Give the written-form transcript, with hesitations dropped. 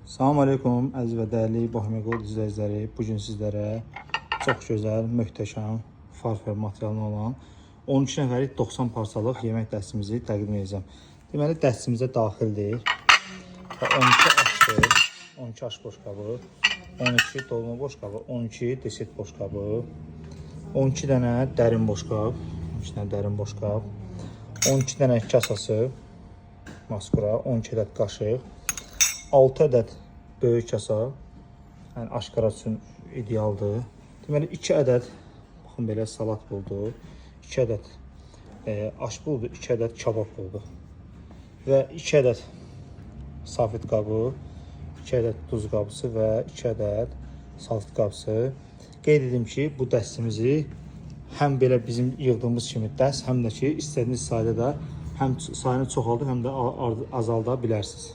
Salam aleykum, əziz və dəyərli Bohemian izləyiciləri. Bugün sizlərə çox gözəl, möhtəşəm, farfer materialına olan 12 nəfərlik 90 parçalıq yemək dəstimizi təqdim edəcəm. Deməli, dəstimizə daxildir 12 aşdır, 12 aş boşqabı, 12 dolma boşqabı, 12 deset boşqabı, 12 dənə dərin boşqab, 12 dənə dərin boşqab, 12 dənə kasası, maskura, 12 ədəd qaşıq, 6 ədəd böyük kasa, yəni aşqara üçün idealdır. Deməli 2 ədəd, baxın belə salat buldu, 2 ədəd aş buldu, 2 ədəd kabab buldu və 2 ədəd safit qabı, 2 ədəd duz qabısı və 2 ədəd salfet qabısı. Qeyd edim ki, bu dəstimizi həm belə bizim yığdığımız kimi dəst, həm də ki, istədiyiniz sayda da həm sayını çoxaldır, həm də azalda bilərsiniz.